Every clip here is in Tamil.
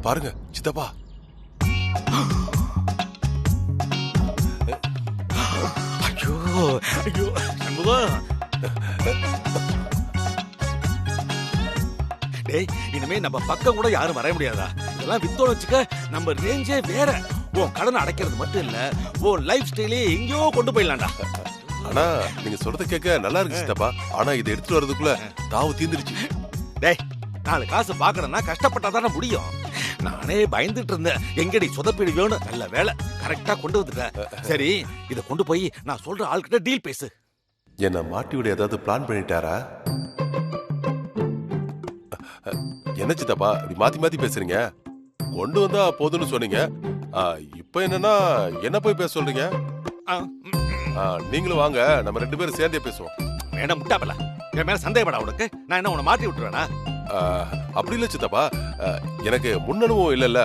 பாருங்க சித்தப்பா. ஐயோ ஐயோ சண்முகம். டேய், இனிமே நம்ம பக்கம் கூட யாரும் வர முடியாதா? இதெல்லாம் வித்தோட வச்சுக்க நம்ம ரேஞ்சே வேற. உன் கடனை அடைக்கிறது மட்டும் இல்ல, உன் லைஃப் ஸ்டைலே எங்கேயோ கொண்டு போயிடலாம்டா. ஆனா நீங்க சொல்றத கேட்க நல்லா இருக்கு சித்தப்பா. ஆனா இதை எடுத்துட்டு வர்றதுக்குள்ள தாவு தீந்துருச்சு. டேய், 4 காசு பாக்கணும்னா கஷ்டப்பட்டாதானே முடியும். நானே பயந்துட்டு இருந்தேன், எங்கடி சொதப்பிடுவேன்னு. நல்ல வேலை, கரெக்டா கொண்டு வந்துட்டேன். சரி, இத கொண்டு போய் நான் சொல்ற ஆள்கிட்ட டீல் பேசு. என்ன மாட்டி விட ஏதாவது பிளான் பண்ணிட்டாரா? என்ன சித்தப்பா இப்படி மாத்தி மாத்தி பேசுறீங்க? கொண்டு வந்தா போதுன்னு சொன்னீங்க. இப்ப என்னன்னா என்ன போய் பேச சொல்றீங்க? நீங்களும் வாங்க, நம்ம 2 பேரும் சேர்ந்தே பேசுவோம். வேணா முட்டாப்பல, என் மேல சந்தேகப்படா உனக்கு? நான் என்ன உன்னை மாட்டி விட்டுருவேனா? அப்படி இல்ல சித்தப்பா, எனக்கு முன்னனுபவம் இல்லல்ல,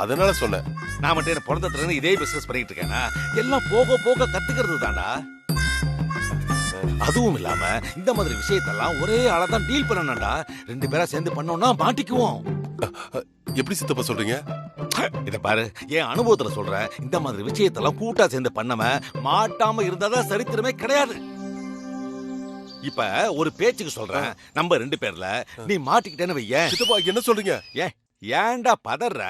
அதனால சொன்னேன். நான் மட்டும் என்ன பிறந்ததுல இதே பிசினஸ் பண்ணிட்டு இருக்கேனா? எல்லாம் போக போக கத்துக்கிறது தான்டா. அதுவும் இல்லாம இந்த மாதிரி விஷயத்தெல்லாம் ஒரே ஆளதான் டீல் பண்ணணும்டா. 2 பேரா சேர்ந்து பண்ணோம்னா மாட்டிக்குவோம். எப்படி சித்தப்பா சொல்றீங்க? இத பாரு, என் அனுபவத்துல சொல்றேன். இந்த மாதிரி விஷயத்தெல்லாம் கூட்டா சேர்ந்து பண்ணவன் மாட்டாம இருந்தாதான் சரித்திரமே கிடையாது. இப்ப ஒரு பேச்சுக்கு சொல்றேன், நம்ம 2 பேர்ல நீ மாட்டிக்கிட்டேன்னு வைய. சித்தப்பா என்ன சொல்றீங்க? ஏன்டா பதற?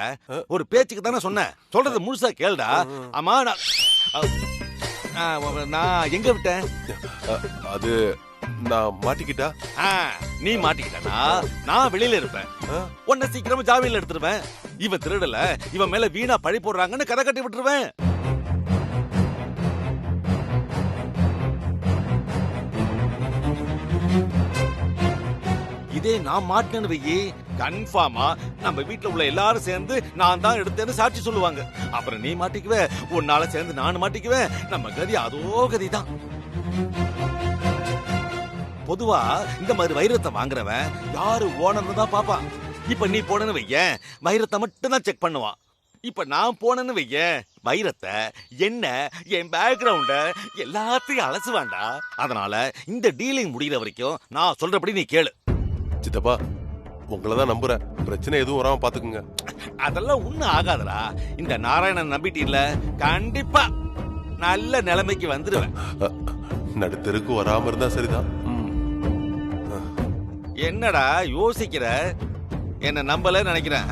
ஒரு பேச்சுக்கு தானே சொன்னேன், சொல்றது முழுசா கேளுடா. ஆமா, நான் எங்க விட்டேன்? அது நான் மாட்டிக்கிட்டா? நீ மாட்டிக்கிட்டா நான் வெளியில இருப்பேன். உன்னை சீக்கிரமா ஜாமீன்ல எடுத்துருவேன். இவன் திருடல, இவன் மேல வீணா பழி போடுறாங்கன்னு கதை கட்டி விட்டுருவேன். இதே நான் மாட்டினு வையி, கன்ஃபார்மா நம்ம வீட்டுல உள்ள எல்லாரும் சேர்ந்து நான் தான் எடுத்தேன்னு சாட்சி சொல்லுவாங்க. அப்புறம் நீ மாட்டிக்குவ, உன்னால சேர்ந்து நான் மாட்டிக்குவேன். நம்ம கதி அதோ கதிதான். பொதுவா இந்த மாதிரி வைரத்தை வாங்குறவன் யாரு ஓனர்னு தான் பாப்பான். இப்ப நீ போனன்னு வைய, வைரத்தை மட்டும் தான் செக் பண்ணுவான். இப்ப நான் போனேன்னு வைய, வைரத்தை, என்ன, என் பேக்ரவுண்ட எல்லாத்தையும் அலசுவான்டா. அதனால இந்த டீலிங் முடிகிற வரைக்கும் நான் சொல்றபடி நீ கேளு. சித்தப்பா, உங்களதான் நம்புறேன், பிரச்சனை எதுவும் வராம பாத்துக்குங்க. அதெல்லாம் ஒண்ணும் ஆகாதடா. இந்த நாராயணன் நம்பிட்டீல்ல, கண்டிப்பா நல்ல நிலைமைக்கு வந்துருவேன். நடுத்தருக்கு வராம இருந்தா சரிதான். என்னடா யோசிக்கிற? என்ன நம்பல நினைக்கிறேன்.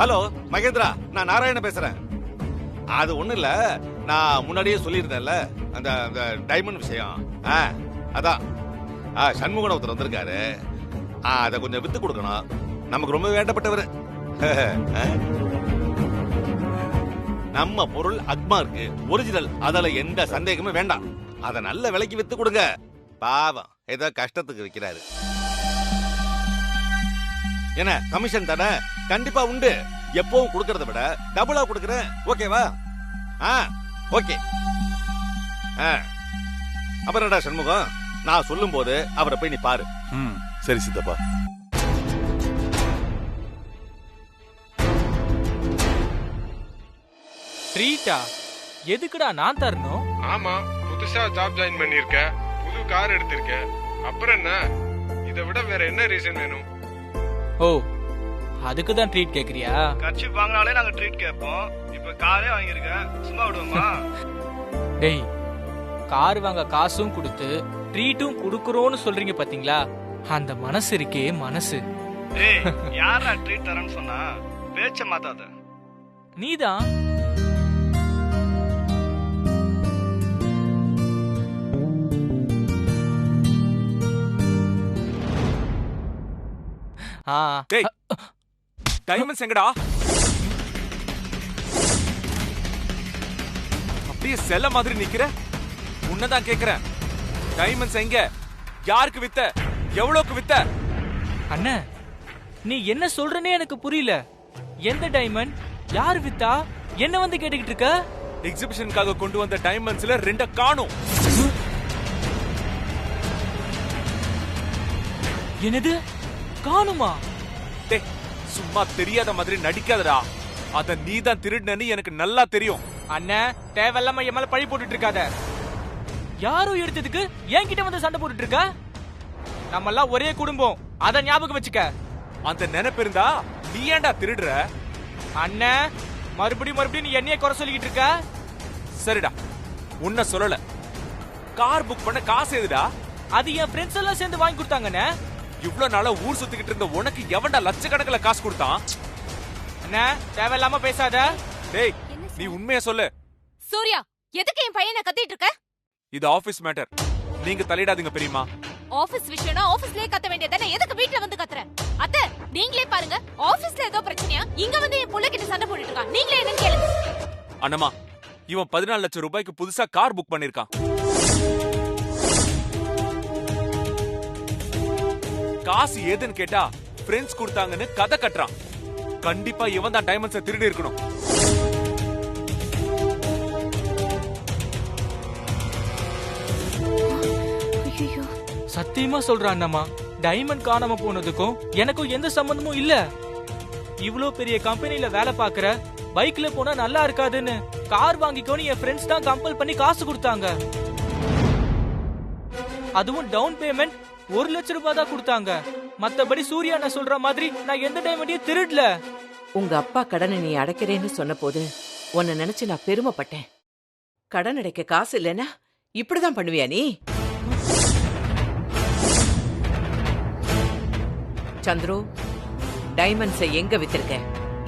ஹலோ மகேந்திரா, நான் நாராயண பேசுறேன். அது ஒண்ணு இல்ல, நான் முன்னாடியே சொல்லியிருந்தேன்ல அந்த டைமண்ட் விஷயம். அதான் சண்முகன் ஒருத்தர் வந்திருக்காரு. அத கொஞ்சம் வித்து கொடுக்கணும். நமக்கு ரொம்ப வேண்டப்பட்டவர். நம்ம பொருள் அக்மார்க்கு ஒரிஜினல், அதுல எந்த சந்தேகமும் வேண்டாம். அத நல்ல விலைக்கு வித்து கொடுங்க. பாவம் ஏதோ கஷ்டத்துக்கு விற்கிறாரு. என்ன கமிஷன் தானே? கண்டிப்பா உண்டு. எப்பவும் கொடுக்கறத விட டபுளா கொடுக்கறேன். ஓகேவா? ஓகே. அப்புறம்டா சண்முகம், நான் சொல்லும் போது அவரை போய் நீ பாரு. சரி சித்தப்பா. ட்ரீட்டா? எதுக்குடா நான் தரணும்? ஆமா, புதுசா ஜாப் ஜாயின் பண்ணிருக்க, புது கார் எடுத்திருக்க, அப்புறம் என்ன? இதை விட வேற என்ன ரீசன் வேணும்? ஓ, அதுக்கு தான் ட்ரீட் கேக்குறியா? கர்ச்சீப் வாங்கினாலே நாங்க ட்ரீட் கேட்போம். இப்ப காரே வாங்கிருக்க, சும்மா விடுவோமா? டேய், கார் வாங்க காசும் கொடுத்து ட்ரீட்டும் குடுக்குறோன்னு சொல்றீங்க பாத்தீங்களா? அந்த மனசு இருக்கே மனசு. டேய், யாரா ட்ரீட் தரேன்னு சொன்னா? பேச்ச மாத்தாத. நீதான். டேய், டைமண்ட்ஸ் எங்கடா? அப்படியே செல்ல மாதிரி நிக்கிற. உன்னதான் கேக்குறேன், டைமண்ட்ஸ் எங்க? யாருக்கு வித்த? எவ்வளவுக்கு வித்த? அண்ணா, நீ என்ன சொல்றனே எனக்கு புரியல. எந்த டைமண்ட்? யார் வித்தா? என்ன வந்து கேட்டுக்கிட்டு இருக்க? எக்ஸிபிஷனுக்காக கொண்டு வந்த டைமண்ட்ஸ்ல 2 காணோம். என்னது காணுமா? டேய், சும்மா தெரியாத மாதிரி நடிக்காதடா. அத நீதான் திருடுனன்னு எனக்கு நல்லா தெரியும். அண்ணன் தேவையில்லாம என் மேல பழி போட்டுட்டு இருக்காத. யாரோ எடுத்ததுக்கு என்கிட்ட வந்து சண்டை போட்டுட்டு இருக்க. நம்ம எல்லாம் ஒரே குடும்பம், அத ஞாபகம் வச்சுக்க. அந்த நினைப்பு இருந்தா நீ ஏன்டா திருடுற? அண்ணன் மறுபடியும் நீ என்னைய குறை சொல்லிக்கிட்டு இருக்க. சரிடா, உன்ன சொல்லல. கார் புக் பண்ண காசு எதுடா? அது என் ஃப்ரெண்ட்ஸ் எல்லாம் சேர்ந்து வாங்கி கொடுத்தாங்கண்ணே. இவ்வளவு நாளா ஊர் சுத்திக்கிட்டு இருந்த உனக்கு எவன்டா லட்சக்கணக்கில் காசு கொடுத்தான்? அண்ணா தேவையில்லாம பேசாத. டேய், நீ உண்மையா சொல்லு. சூர்யா, எதுக்கு என் பையனை கத்திட்டு இருக்க? இது ஆபீஸ் மேட்டர், நீங்க தலையிடாதீங்க பெரியமா. ஆபீஸ் விஷயம்னா ஆபீஸ்லயே கத்த வேண்டியதானே, எதுக்கு வீட்ல வந்து கத்துற? அத்தை, நீங்களே பாருங்க, ஆபீஸ்ல ஏதோ பிரச்சனையா, இங்க வந்து என் புள்ள கிட்ட சண்டை போட்டுட்டு இருக்கான். நீங்களே என்னன்னு கேளுங்க. அண்ணமா, இவன் 14 லட்சம் ரூபாய்க்கு புதுசா கார் புக் பண்ணிருக்கான். காசு ஏதுன்னு கேட்டா ஃப்ரெண்ட்ஸ் கொடுத்தாங்கன்னு கதை கட்டுறான். கண்டிப்பா இவன் தான் டைமண்ட்ஸை திருடி இருக்கணும். சத்தியமா சொல்றான் அண்ணம்மா, டைமண்ட் காணாம போனதுக்கும் எனக்கும் எந்த சம்பந்தமும் இல்ல. இவ்ளோ பெரிய கம்பெனில வேலை பாக்குற, பைக்ல போனா நல்லா இருக்காதுன்னு கார் வாங்கிக்கோன்னு என் ஃப்ரெண்ட்ஸ் தான் கம்பல் பண்ணி காசு கொடுத்தாங்க. அதுவும் டவுன் பேமெண்ட் 1 லட்சம் ரூபாய் தான் கொடுத்தாங்க. மத்தபடி சூர்யா நான் சொல்ற மாதிரி நான் எந்த டைமண்டையும் திருடல. உங்க அப்பா கடனை நீ அடைக்கிறேன்னு சொன்ன போது உன்னை நினைச்சு நான் பெருமைப்பட்டேன். கடன் அடைக்க காசு இல்லைன்னா இப்படிதான் பண்ணுவியா நீ? சந்துரு, டைமண்ட்ஸை எங்க வித்திருக்க,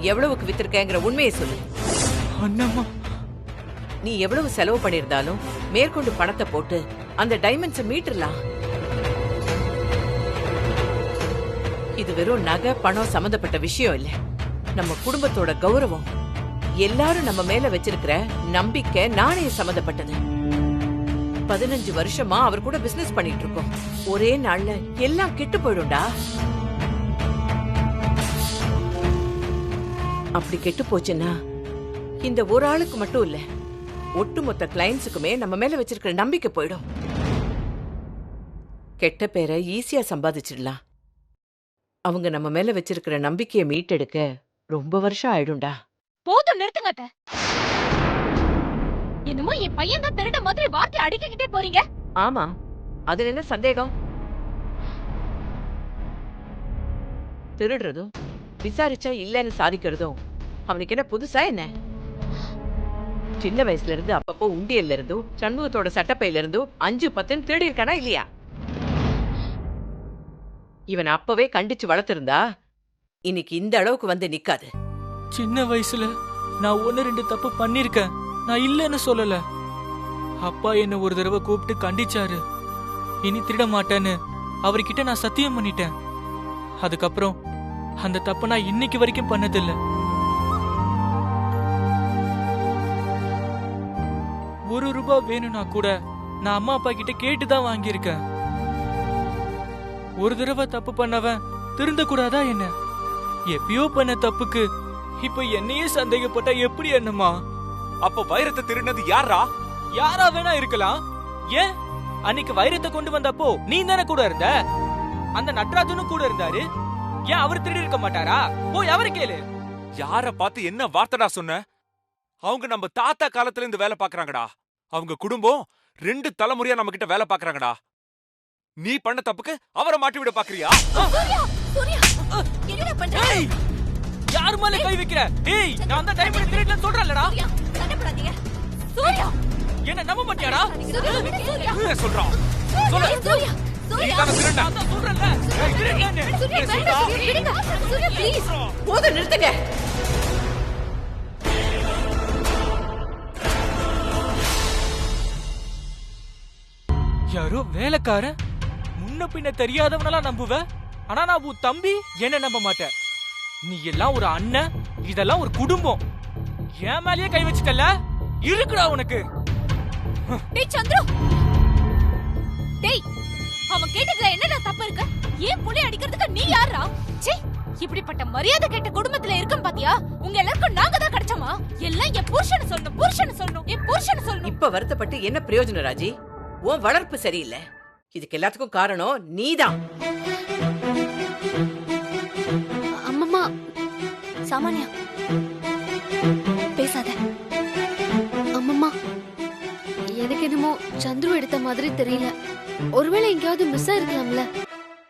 எவ்வளவுக்கு வித்திருக்கங்கிற உண்மையை சொல்லு. அண்ணம்மா, நீ எவ்வளவு செலவு பண்ணிருந்தாலும் மேற்கொண்டு பணத்தை போட்டு அந்த டைமண்ட்ஸை மீட்டுறலாம். இது வெறும் நகை பணம் சம்பந்தப்பட்ட விஷயம் இல்ல, நம்ம குடும்பத்தோட கௌரவம், எல்லாரும் நம்ம மேல வச்சிருக்கிற நம்பிக்கை நாணயம் சம்பந்தப்பட்டது. 15 வருஷமா அவர் கூட பிசினஸ் பண்ணிட்டு இருக்கோம். ஒரே நாள்ல எல்லாம் கெட்டு போயிடும்டா. அப்படி கெட்டு போச்சுன்னா இந்த ஒரு ஆளுக்கு மட்டும் இல்ல, ஒட்டுமொத்த கிளைண்ட்ஸுக்குமே நம்ம மேல வச்சிருக்கிற நம்பிக்கை போயிடும். கெட்ட பேரை ஈஸியா சம்பாதிச்சிடலாம். அவங்க நம்ம மேல வச்சிருக்கிற நம்பிக்கையை மீட்டெடுக்க ரொம்ப வருஷம் ஆயிடும்டா. போதும், நிறுத்துங்க அத்தை. என்னமோ என் பையன் தான் திருட மாதிரி வார்த்தை அடிக்கிட்டே போறீங்க. ஆமா, அதுல என்ன சந்தேகம்? திருடுறதும் விசாரிச்சா இல்லன்னு சாதிக்கிறதும் அவனுக்கு என்ன புதுசா என்ன? சின்ன வயசுல இருந்து அப்பப்போ உண்டியல்ல இருந்தும் சண்முகத்தோட சட்டப்பையில இருந்தும் 5-10 திருடி இருக்கானா இல்லையா? இவன் அப்பவே கண்டிச்சு வளர்த்திருந்தா இன்னைக்கு இந்த அளவுக்கு வந்து நிக்காது. சின்ன வயசுல நான் 1-2 தப்பு பண்ணிருக்கேன், நான் இல்லன்னு சொல்லல. அப்பா என்ன ஒரு தடவை கூப்பிட்டு கண்டிச்சாரு. இனி திருட மாட்டேன்னு அவர்கிட்ட நான் சத்தியம் பண்ணிட்டேன். அதுக்கப்புறம் அந்த தப்பு நான் இன்னைக்கு வரைக்கும் பண்ணதில்லை. 1 ரூபாய் வேணும்னா கூட நான் அம்மா அப்பா கிட்ட கேட்டுதான் வாங்கியிருக்கேன். ஒரு தடவை தப்பு பண்ணவன் திருந்த கூடாதா என்ன? எப்பயோ பண்ண தப்புக்கு இப்ப என்னையே சந்தேகப்பட்டா எப்படி என்னமா? அப்ப வைரத்தை திருடினது யாரா? யாரா வேணா இருக்கலாம். ஏன் அன்னைக்கு வைரத்தை கொண்டு வந்தப்போ நீ தானே கூட இருந்த? அந்த நட்ராஜனும் கூட இருந்தாரு. ஏன் அவர் திருடி இருக்க மாட்டாரா? போய் அவரை கேளு. யார பார்த்து என்ன வார்த்தைடா சொன்ன? அவங்க நம்ம தாத்தா காலத்துல இருந்து வேலை பாக்குறாங்கடா. அவங்க குடும்பம் 2 தலைமுறையா நம்ம கிட்ட வேலை பாக்குறாங்கடா. நீ பண்ண தப்புக்கு அவரை மாட்டி விட பாக்குறியா? என்னடா பண்ற? யார் மேல கை வைக்கிற? ஏய், நான் தான் டைம் திருடல சொல்றேன்லடா. சண்டை போடாதீங்க. சூர்யா, என்ன நம்ப மாட்டியாடா? என்ன சொல்றான்? சொல்லு. சூர்யா, நீ தான திருடன. நான் தான் சொல்றேன்ல. ஏய், திருடனே. சூர்யா, விடுங்க. சூர்யா, ப்ளீஸ். போதும், நிறுத்துங்க. யாரோ வேலைக்காரன், முன்ன பின்ன தெரியாதவனெல்லாம் நம்புவ. ஆனா நான் உன் தம்பி, என்ன நம்ப மாட்டேன். நீ எல்லாம் ஒரு அண்ணன், இதெல்லாம் ஒரு குடும்பம். என் மேலயே கை வச்சுட்டல, இருக்குடா உனக்கு. டேய் சந்திரு, டேய், அவன் கேட்டதுல என்னடா தப்பு இருக்கு? ஏன் புள்ளை அடிக்கிறதுக்கு நீ யாரா? சீ, இப்படிப்பட்ட மரியாதை கேட்ட குடும்பத்துல இருக்கோம் பாத்தியா? உங்க எல்லாருக்கும் நாங்க தான் கிடைச்சோமா? எல்லாம் என் புருஷனை சொல்லணும், புருஷனை சொல்லணும், என் புருஷனை சொல்லணும். இப்ப வருத்தப்பட்டு என்ன பிரயோஜனம் ராஜி? உன் வளர்ப்பு சரியில்லை. இதுக்கு எல்லாத்துக்கும் காரணம் நீதான். அம்மம்மா, சாமானியா பேசாத. சந்துரு எடுத்த மாதிரி தெரியல. ஒருவேளை எங்கேயாவது மிஸ் ஆயிருக்கலாம்ல.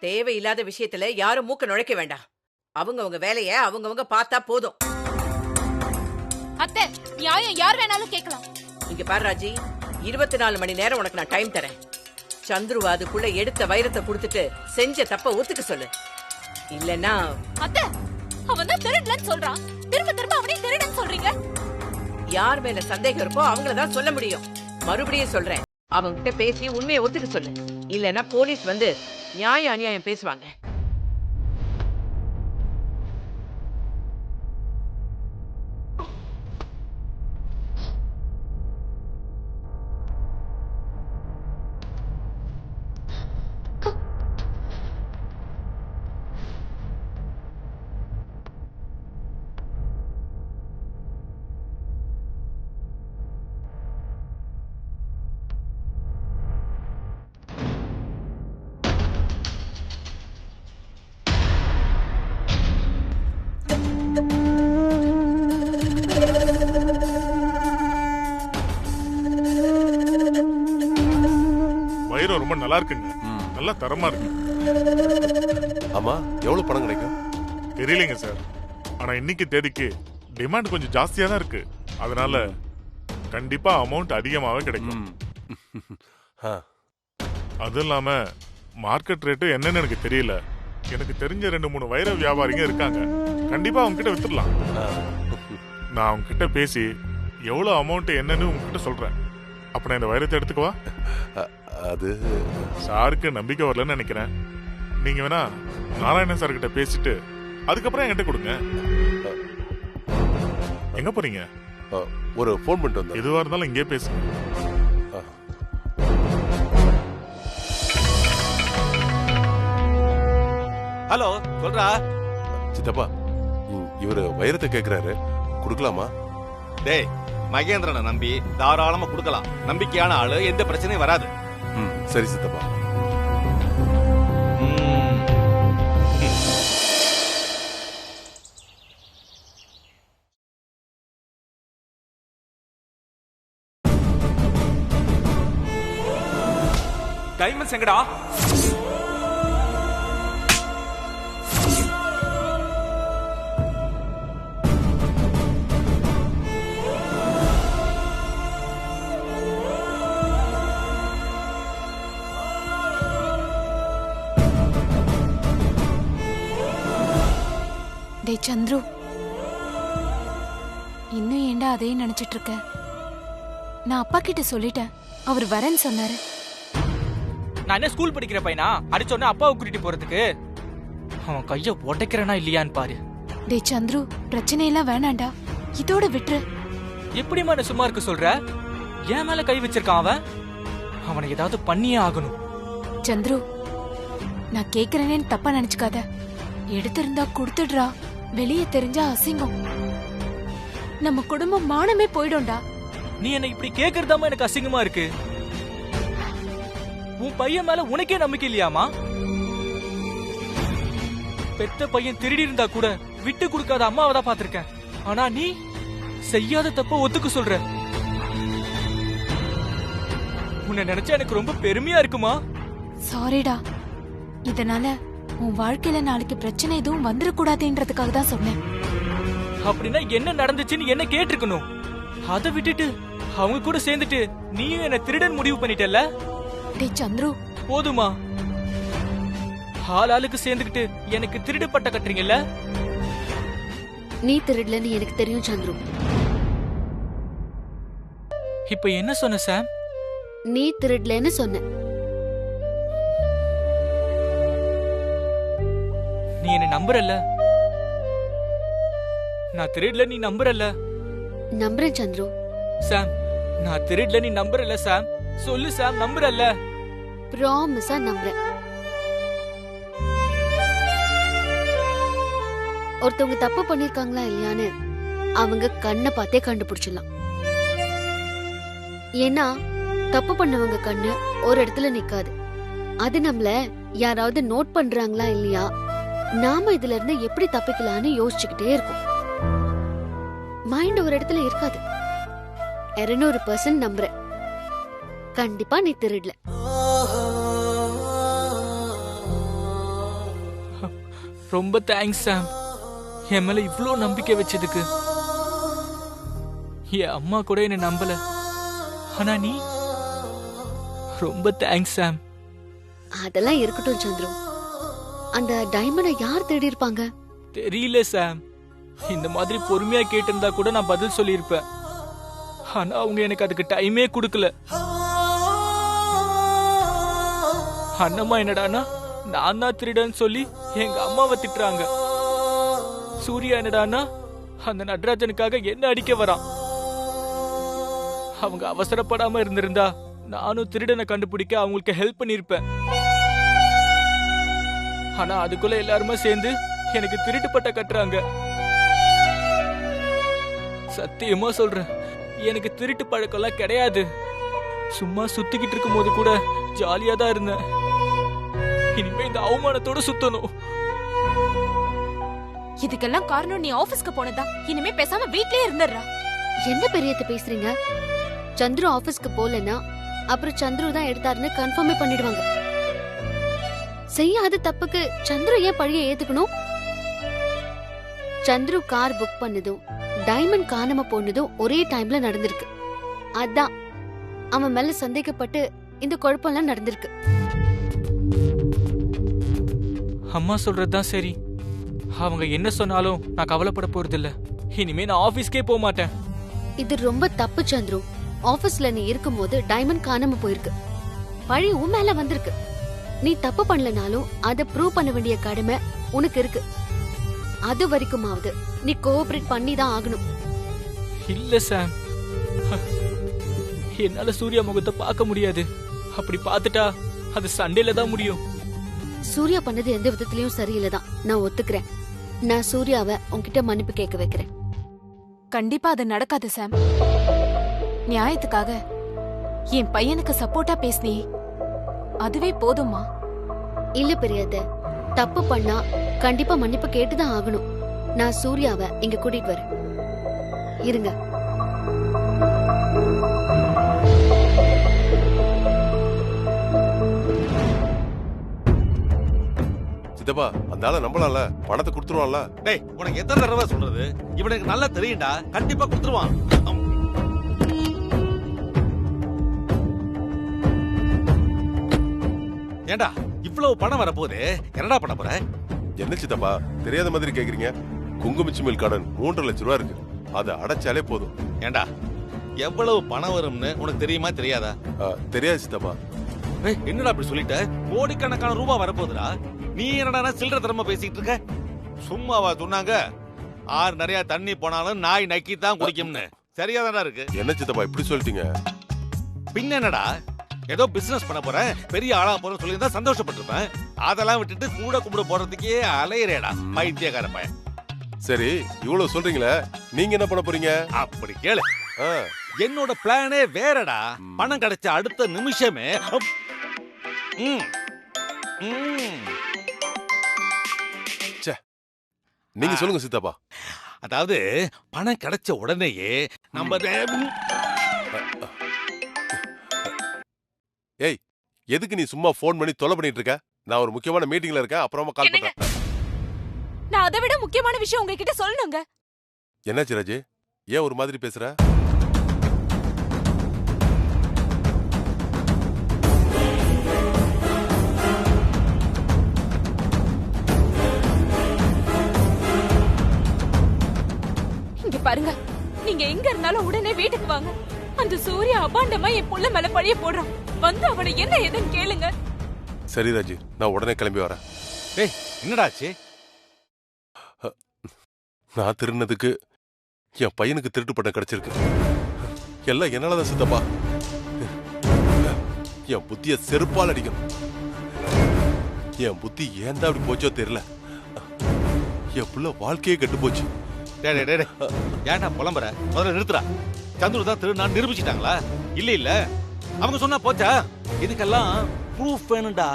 தேவையில்லாத விஷயத்துல யாரும் மூக்க நுழைக்க வேண்டாம். அவங்க வேலைய அவங்க பார்த்தா போதும். அத்தை, நியாயம் யார் வேணாலும் கேட்கலாம். இங்க பாரு ராஜி, 24 மணி நேரம் உனக்கு நான் டைம் தரேன். சந்துருவ அதுக்குள்ள எடுத்த வைரத்தை கொடுத்துட்டு செஞ்ச தப்ப ஒத்துக்க சொல்லு. இல்லன்னா அத்தை, அவன் தான் திருடலன்னு சொல்றான். திரும்ப திரும்ப அவனே திருடன்னு சொல்றீங்க. யார் மேல சந்தேகம் இருக்கோ அவங்களதான் சொல்ல முடியும். மறுபடியும் சொல்றேன், அவங்க கிட்ட பேசி உண்மையை ஒத்துக்க சொல்லு. இல்லன்னா போலீஸ் வந்து நியாயம் அநியாயம் பேசுவாங்க. வைரம் ரொம்ப நல்லா இருக்குங்க, நல்லா தரமா இருக்கு. ஆமா, எவ்வளவு பணம் கிடைக்கும் தெரியலங்க சார். ஆனா இன்னைக்கு தேதிக்கு டிமாண்ட் கொஞ்சம் ஜாஸ்தியா தான் இருக்கு. அதனால கண்டிப்பா அமௌண்ட் அதிகமாவே கிடைக்கும். அதுவும் இல்லாம மார்க்கெட் ரேட்டு என்னன்னு எனக்கு தெரியல. எனக்கு தெரிஞ்ச 2-3 வைர வியாபாரிங்க இருக்காங்க. கண்டிப்பா அவங்க கிட்ட வித்துடலாம். நான் அவங்க கிட்ட பேசி எவ்வளவு அமௌண்ட் என்னன்னு உங்ககிட்ட சொல்றேன். அப்ப நான் இந்த வைரத்தை எடுத்துக்கவா? அது சாருக்கு நம்பிக்கை வரலன்னு நினைக்கிறேன். நீங்க வேணா நாராயணன் சார் கிட்ட பேசிட்டு அதுக்கப்புறம் என்கிட்ட கொடுங்க. எங்க போறீங்க? ஒரு போன் பண்ணிட்டு வந்தேன். எதுவா இருந்தாலும் இங்கே பேசுங்க. ஹலோ, சொல்றா. சித்தப்பா, இவரு வைரத்தை கேக்குறாரு, கொடுக்கலாமா? டேய், மகேந்திரனை நம்பி தாராளமா கொடுக்கலாம். நம்பிக்கையான ஆளு, எந்த பிரச்சனையும் வராது. சரி சித்தப்பா. டைமண்ட்ஸ் எங்கடா? டே சந்துரு, இன்னும் ஏண்டா அதே நினைச்சிட்டு இருக்க? நான் அப்பா கிட்ட சொல்லிட்டேன், அவர் வரேன்னு சொன்னாரு. நான் என்ன ஸ்கூல் படிக்கிற பையனா அடிச்சோன்னா அப்பாவை கூட்டிட்டு போறதுக்கு? அவன் கைய உடைக்கிறனா இல்லையான்னு பாரு. டே சந்துரு, பிரச்சனையெல்லாம் வேணாண்டா, இதோட விட்டுரு. எப்படிமா என்ன சும்மா இருக்க சொல்ற? என் மேல கை வச்சிருக்கான் அவன். அவனை ஏதாவது பண்ணியே ஆகணும். சந்துரு, நான் கேக்குறேன்னு தப்பா நினைச்சுக்காத. எடுத்திருந்தா கொடுத்துடுறா. வெளியே தெரிஞ்சா அசிங்கம். நம்ம குடும்பம் மானமே போயிடும்டா. நீ என்ன இப்படி கேக்குறதாமா எனக்கு அசிங்கமா இருக்கு. உன் பையன் மேல உனக்கே நம்பிக்கை இல்லையாமா? பெத்த பையன் திருடி இருந்தா கூட விட்டு கொடுக்காத அம்மாவை தான் பாத்திருக்கேன். ஆனா நீ செய்யாத தப்ப ஒத்துக்க சொல்ற. உன்னை நினைச்சா எனக்கு ரொம்ப பெருமையா இருக்குமா? சாரிடா. இதனால உன் வாழ்க்கையில நாளைக்கு பிரச்சனை எதுவும் வந்துடக்கூடாதுன்றதுக்காக தான் சொன்னேன். அப்படின்னா என்ன நடந்துச்சுன்னு என்ன கேட்டிருக்கணும். அதை விட்டுட்டு அவங்க கூட சேர்ந்துட்டு நீயும் என்ன திருடன் முடிவு பண்ணிட்டல. டேய் சந்துரு, போதுமா? ஆளுக்கு சேர்ந்துக்கிட்டு எனக்கு திருடு பட்ட கட்டுறீங்கல்ல. நீ திருடலன்னு எனக்கு தெரியும் சந்துரு. இப்ப என்ன சொன்ன சாம்? நீ திருடலன்னு சொன்ன. நீ என்ன நம்புறல்ல? நான் திருடல, நீ நம்புறல்ல? நம்புறேன் சந்துரு. சாம், நான் திருடல, நீ நம்புறல்ல? சாம் சொல்லு சாம், நம்புறல்ல? ப்ராமிஸா நம்புறேன். ஒருத்தவங்க தப்பு பண்ணிருக்காங்களா இல்லையான்னு அவங்க கண்ணை பார்த்தே கண்டுபிடிச்சிடலாம். ஏன்னா தப்பு பண்ணவங்க கண்ணு ஒரு இடத்துல நிக்காது. அது நம்மள யாராவது நோட் பண்றாங்களா இல்லையா, நாம இதுல இருந்து எப்படி தப்பிக்கலான்னு யோசிச்சுக்கிட்டே இருக்கும். மைண்ட் ஒரு இடத்துல இருக்காது. 200% நம்புறேன். கண்டிப்பா நீ திருடல. ரொம்ப தேங்க்ஸ் சாம், என் மேல இவ்ளோ நம்பிக்கை வச்சதுக்கு. என் அம்மா கூட என்ன நம்பல, ஆனா நீ ரொம்ப தேங்க்ஸ் சாம். அதெல்லாம் இருக்கட்டும் சந்துரு. அந்த டைமண்டை யார் தேடி இருப்பாங்க? தெரியல சாம். இந்த மாதிரி பொறுமையா கேட்டிருந்தா கூட நான் பதில் சொல்லியிருப்பேன். ஆனா அவங்க எனக்கு அதுக்கு டைமே கொடுக்கல. அண்ணம்மா என்னடானா நான் தான் திருடன்னு சொல்லி எங்க அம்மாவை திட்டுறாங்க. சூர்யா என்னடானா அந்த நடராஜனுக்காக என்ன அடிக்க வரான். அவங்க அவசரப்படாம இருந்திருந்தா நானும் திருடனை கண்டுபிடிக்க அவங்களுக்கு ஹெல்ப் பண்ணிருப்பேன். ஆனா அதுக்குள்ள எல்லாருமே சேர்ந்து எனக்கு திருட்டு பட்ட கட்டுறாங்க. சத்தியமா சொல்றேன், எனக்கு திருட்டு பழக்கம்லாம் கிடையாது. சும்மா சுத்திக்கிட்டு இருக்கும் போது கூட ஜாலியா தான் இருந்தேன். இனிமே இந்த அவமானத்தோட சுத்தணும். இதுக்கெல்லாம் காரணம் நீ ஆபீஸ்க்கு போனதா. இனிமே பேசாம வீட்லயே இருந்துடுறா. என்ன பெரியத்த பேசுறீங்க? சந்துரு ஆபீஸ்க்கு போலன்னா அப்புறம் சந்துரு தான் எடுத்தாருன்னு கன்ஃபார்மே பண்ணிடுவாங்க. செய்யாத தப்புக்கு சந்துரு ஏன் பழிய ஏத்துக்கணும்? சந்துரு கார் புக் பண்ணதும் டைமண்ட் காணாம போனதும் ஒரே டைம்ல நடந்திருக்கு. அதான் அவன் மேல சந்தேகப்பட்டு இந்த குழப்பம்லாம் நடந்திருக்கு. அம்மா சொல்றதுதான் சரி. அவங்க என்ன சொன்னாலும் நான் கவலைப்பட போறது இல்ல. இனிமே நான் ஆபீஸ்க்கே போக மாட்டேன். இது ரொம்ப தப்பு சந்துரு. ஆபீஸ்ல நீ இருக்கும்போது டைமண்ட் காணாம போயிருக்கு. பழி உன் மேல வந்திருக்கு. நீ தப்பு பண்ணலனாலும் அதை ப்ரூவ் பண்ண வேண்டிய கடமை உனக்கு இருக்கு. அது வரைக்குமாவது நீ கோஆபரேட் பண்ணி தான் ஆகணும். இல்ல சாம், என்னால சூர்யா முகத்தை பார்க்க முடியாது. அப்படி பார்த்துட்டா அது சண்டேல தான் முடியும். சூர்யா பண்ணது எந்த விதத்திலயும் சரியில்லைதான், நான் ஒத்துக்கிறேன். நான் சூர்யாவை உன்கிட்ட மன்னிப்பு கேட்க வைக்கிறேன். கண்டிப்பா அது நடக்காது சாம். நியாயத்துக்காக என் பையனுக்கு சப்போர்ட்டா பேசினி, அதுவே போதுமா? இல்ல பெரியத, தப்பு பண்ணா கண்டிப்பா மன்னிப்பு கேட்டுதான் ஆகணும். நான் சூர்யாவை இங்க கூட்டிட்டு வரேன். இருங்க. சித்தப்பா, அந்த ஆளை நம்பலாம்ல? பணத்தை கொடுத்துருவான்ல? டேய், உனக்கு எத்தனை தடவை சொல்றது? இவனுக்கு நல்லா தெரியும்டா, கண்டிப்பா கொடுத்துருவான். ஏண்டா இவ்வளவு பணம் வரப்போகுது, என்னடா பண்ண போற? என்ன சித்தப்பா தெரியாத மாதிரி கேக்குறீங்க? குங்குமச்சிமில் கடன் 3 லட்சம் ரூபாய் இருக்கு. அதை அடைச்சாலே போதும். ஏண்டா எவ்வளவு பணம் வரும்னு உனக்கு தெரியுமா தெரியாதா? தெரியாது சித்தப்பா. என்னடா அப்படி சொல்லிட்ட? கோடிக்கணக்கான ரூபாய் வரப்போகுதுடா. நீ என்னடா சில்லற தரமா பேசிட்டு இருக்க? சும்மாவா சொன்னாங்க ஆறு நிறைய தண்ணி போனாலும் நாய் நக்கி தான் குடிக்கும்னு? சரியாதானா இருக்கு? என்ன சித்தப்பா இப்படி சொல்லிட்டீங்க? பின்ன என்னடா, ஏதோ பிசினஸ் பண்ண போறேன் பெரிய ஆளா போறேன்னு சொல்லி தான் சந்தோஷப்பட்டிருப்பேன். அதெல்லாம் விட்டுட்டு கூட கும்பிட போறதுக்கே அலையிறேடா பைத்தியக்கார பையன். சரி, இவ்வளவு சொல்றீங்களே, நீங்க என்ன பண்ண போறீங்க? அப்படி கேளு. என்னோட பிளானே வேறடா. பணம் கிடைச்ச அடுத்த நிமிஷமே நீங்க சொல்லுங்க சித்தப்பா. அதாவது பணம் கிடைச்ச உடனேயே நம்ம ஏய், எதுக்கு நீ சும்மா போன் பண்ணி தொலை பண்ணிட்டு இருக்க? நான் ஒரு முக்கியமான மீட்டிங்ல இருக்கேன், அப்புறமா கால் பண்றேன். நான் அதை விட முக்கியமான விஷயம் உங்ககிட்ட சொல்லணுங்க. என்னாச்சு ராஜே, ஏன் ஒரு மாதிரி பேசுற? இங்க பாருங்க, நீங்க எங்க இருந்தாலும் உடனே வீட்டுக்கு வாங்க. அந்த சூர்யா அபாண்டமா என் புள்ள மேல பழிய போடுறான். வந்து அவனை என்ன ஏதுன்னு கேளுங்க. சரி ராஜி, நான் உடனே கிளம்பி வரேன். ஏய், என்னடாச்சு? நான் திருடினதுக்கு என் பையனுக்கு திருட்டு பட்டம் கிடைச்சிருக்கு. எல்லாம் என்னாலதான் சித்தப்பா. என் புத்திய செருப்பால் அடிக்கணும். என் புத்தி ஏன் தான் அப்படி போச்சோ தெரியல. என் புள்ள வாழ்க்கையே கெட்டு போச்சு. ஏன்டா புலம்புற? முதல்ல நிறுத்துறா. சந்துரு தான் திருநான்னு நிரூபிச்சிட்டாங்களா? இல்ல இல்ல, அவங்க சொன்னா போச்சா? இதுக்கெல்லாம் ப்ரூஃப் வேணும்டா.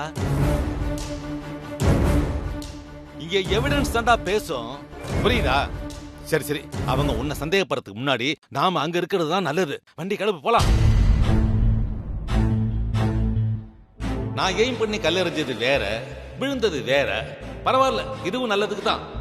இங்க எவிடன்ஸ் தான்டா பேசும், புரியுதா? சரி சரி, அவங்க உன்னை சந்தேகப்படுறதுக்கு முன்னாடி நாம அங்க இருக்கிறது தான் நல்லது. வண்டி கிளம்பு, போலாம். நான் எய்ம் பண்ணி கல்லெறிஞ்சது வேற, விழுந்தது வேற. பரவாயில்ல, இதுவும் நல்லதுக்கு தான்.